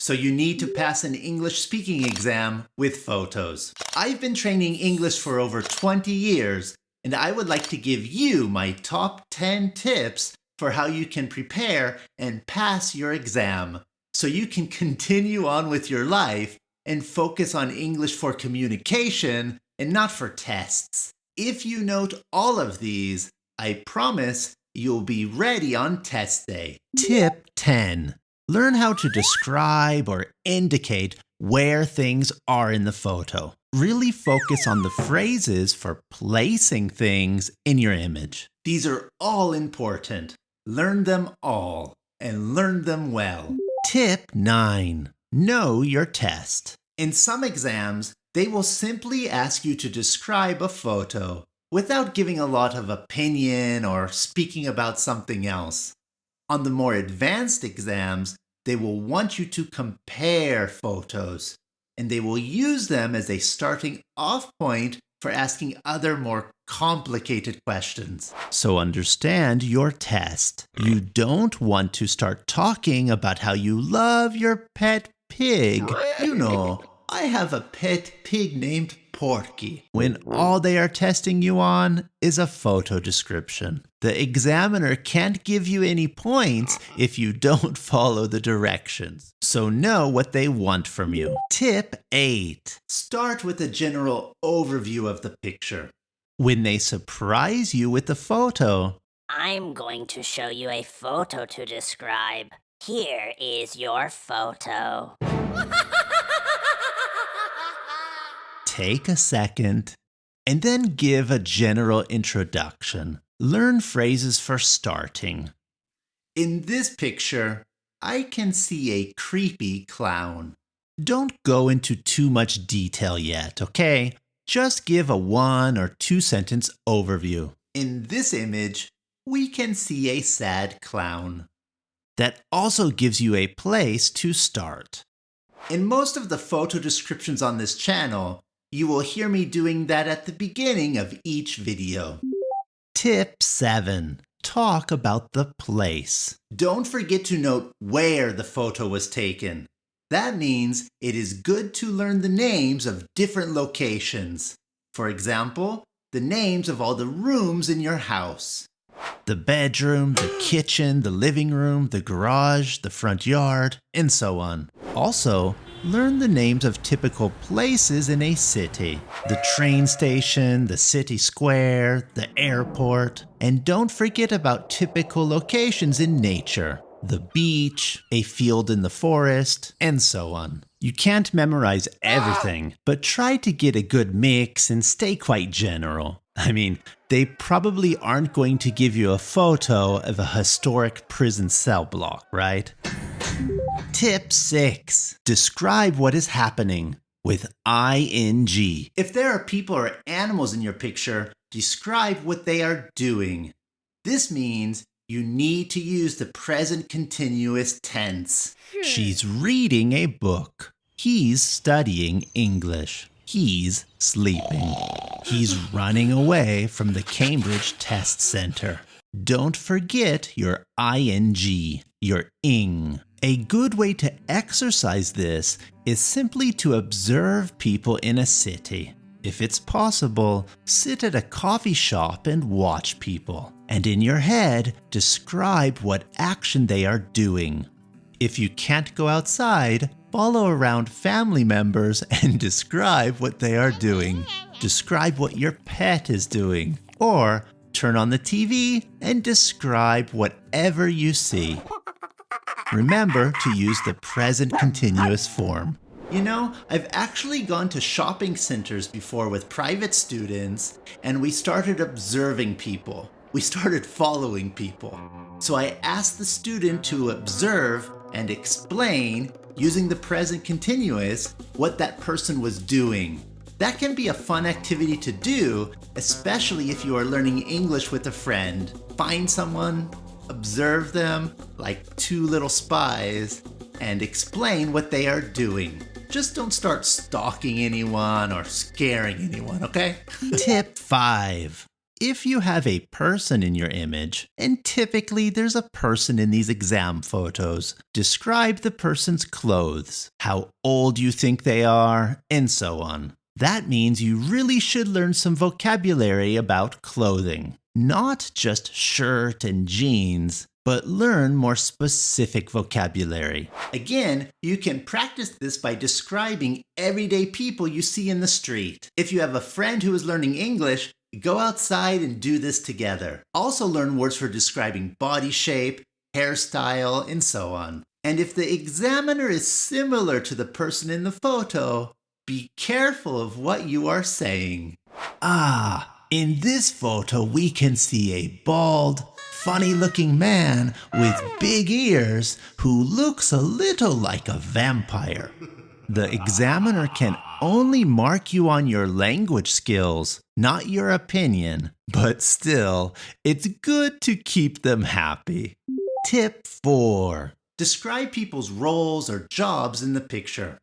So you need to pass an English speaking exam with photos. I've been training English for over 20 years, and I would like to give you my top 10 tips for how you can prepare and pass your exam, so you can continue on with your life and focus on English for communication and not for tests. If you note all of these, I promise you'll be ready on test day. Tip 10. Learn how to describe or indicate where things are in the photo. Really focus on the phrases for placing things in your image. These are all important. Learn them all and learn them well. Tip 9. Know your test. In some exams, they will simply ask you to describe a photo without giving a lot of opinion or speaking about something else. On the more advanced exams, they will want you to compare photos, and they will use them as a starting off point for asking other more complicated questions. So understand your test. You don't want to start talking about how you love your pet pig. You know, I have a pet pig named Porky, when all they are testing you on is a photo description. The examiner can't give you any points if you don't follow the directions. So know what they want from you. Tip 8. Start with a general overview of the picture. When they surprise you with the photo, I'm going to show you a photo to describe. Here is your photo. take a second and then give a general introduction. Learn phrases for starting. In this picture, I can see a creepy clown. Don't go into too much detail yet, okay? Just give a 1 or 2 sentence overview. In this image, we can see a sad clown. That also gives you a place to start. In most of the photo descriptions on this channel, you will hear me doing that at the beginning of each video. Tip 7. Talk about the place. Don't forget to note where the photo was taken. That means it is good to learn the names of different locations. For example, the names of all the rooms in your house. The bedroom, the kitchen, the living room, the garage, the front yard, and so on. Also, learn the names of typical places in a city. The train station, the city square, the airport. And don't forget about typical locations in nature. The beach, a field in the forest, and so on. You can't memorize everything, but try to get a good mix and stay quite general. I mean, they probably aren't going to give you a photo of a historic prison cell block, right? Tip 6. Describe what is happening with ing. If there are people or animals in your picture, describe what they are doing. This means you need to use the present continuous tense. She's reading a book. He's studying English. He's sleeping. He's running away from the Cambridge Test Center. Don't forget your ing, your ing. A good way to exercise this is simply to observe people in a city. If it's possible, sit at a coffee shop and watch people. And in your head, describe what action they are doing. If you can't go outside, follow around family members and describe what they are doing. Describe what your pet is doing. Or turn on the TV and describe whatever you see. Remember to use the present continuous form. You know, I've actually gone to shopping centers before with private students, and we started observing people. We started following people. So I asked the student to observe and explain, using the present continuous, what that person was doing. That can be a fun activity to do, especially if you are learning English with a friend. Find someone, observe them like 2 little spies, and explain what they are doing. Just don't start stalking anyone or scaring anyone, okay? Tip 5. If you have a person in your image, and typically there's a person in these exam photos, describe the person's clothes, how old you think they are, and so on. That means you really should learn some vocabulary about clothing. Not just shirt and jeans, but learn more specific vocabulary. Again, you can practice this by describing everyday people you see in the street. If you have a friend who is learning English, go outside and do this together. Also learn words for describing body shape, hairstyle, and so on. And if the examiner is similar to the person in the photo, be careful of what you are saying. In this photo, we can see a bald, funny-looking man with big ears who looks a little like a vampire. The examiner can only mark you on your language skills, not your opinion, but still, it's good to keep them happy. Tip 4. Describe people's roles or jobs in the picture.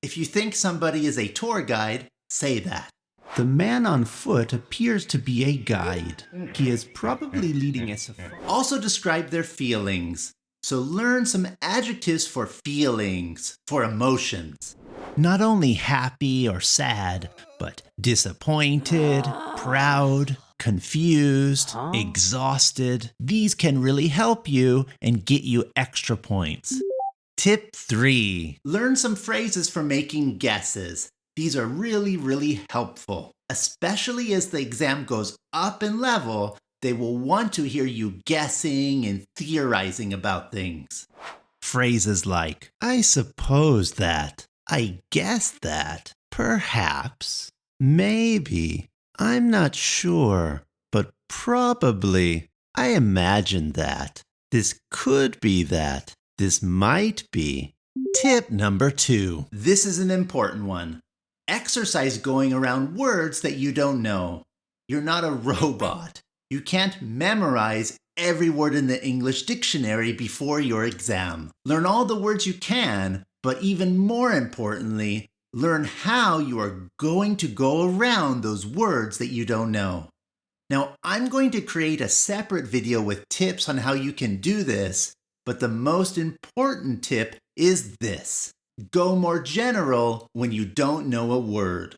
If you think somebody is a tour guide, say that. The man on foot appears to be a guide. He is probably leading a safari. Also describe their feelings. So learn some adjectives for feelings, for emotions. Not only happy or sad, but disappointed, proud, confused, exhausted. These can really help you and get you extra points. Tip 3. Learn some phrases for making guesses. These are really helpful. Especially as the exam goes up in level, they will want to hear you guessing and theorizing about things. Phrases like, I suppose that, I guess that, perhaps, maybe, I'm not sure, but probably, I imagine that, this could be that, this might be. Tip number 2. This is an important one. Exercise going around words that you don't know. You're not a robot. You can't memorize every word in the English dictionary before your exam. Learn all the words you can, but even more importantly, learn how you are going to go around those words that you don't know. Now, I'm going to create a separate video with tips on how you can do this, but the most important tip is this. Go more general when you don't know a word.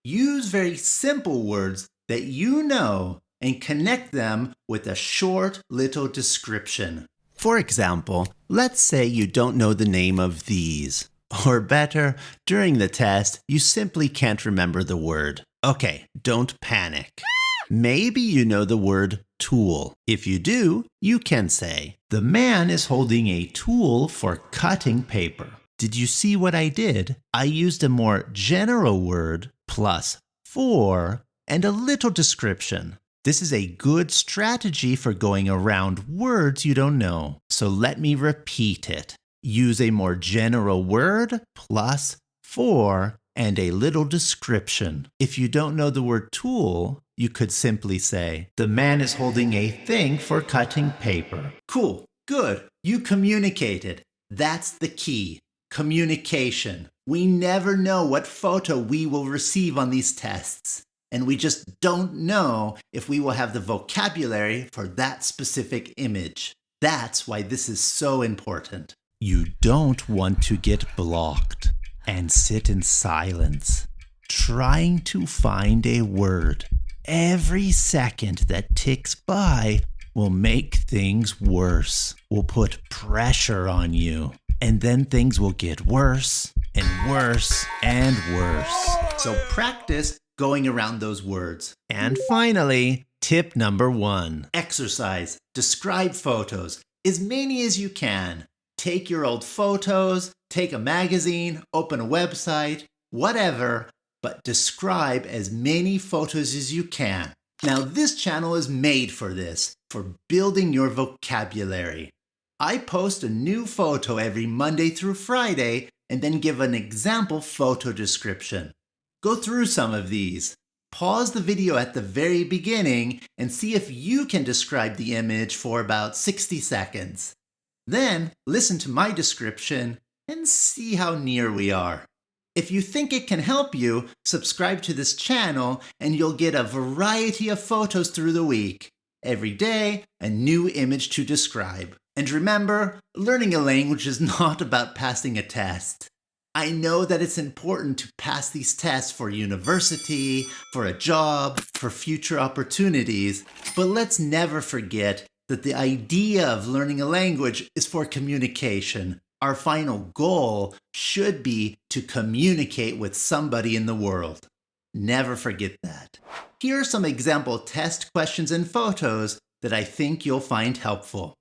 Use very simple words that you know and connect them with a short little description. For example, let's say you don't know the name of these. Or better, during the test, you simply can't remember the word. Okay, don't panic. Maybe you know the word tool. If you do, you can say, the man is holding a tool for cutting paper. Did you see what I did? I used a more general word plus for and a little description. This is a good strategy for going around words you don't know. So let me repeat it. Use a more general word plus for and a little description. If you don't know the word tool, you could simply say, the man is holding a thing for cutting paper. Cool, good, you communicated. That's the key. Communication. We never know what photo we will receive on these tests, and we just don't know if we will have the vocabulary for that specific image. That's why this is so important. You don't want to get blocked and sit in silence, trying to find a word. Every second that ticks by will make things worse, will put pressure on you. And then things will get worse and worse and worse. So practice going around those words. And finally, tip number 1. Exercise. Describe photos. As many as you can. Take your old photos, take a magazine, open a website, whatever, but describe as many photos as you can. Now this channel is made for this, for building your vocabulary. I post a new photo every Monday through Friday and then give an example photo description. Go through some of these. Pause the video at the very beginning and see if you can describe the image for about 60 seconds. Then listen to my description and see how near we are. If you think it can help you, subscribe to this channel and you'll get a variety of photos through the week. Every day, a new image to describe. And remember, learning a language is not about passing a test. I know that it's important to pass these tests for university, for a job, for future opportunities, but let's never forget that the idea of learning a language is for communication. Our final goal should be to communicate with somebody in the world. Never forget that. Here are some example test questions and photos that I think you'll find helpful.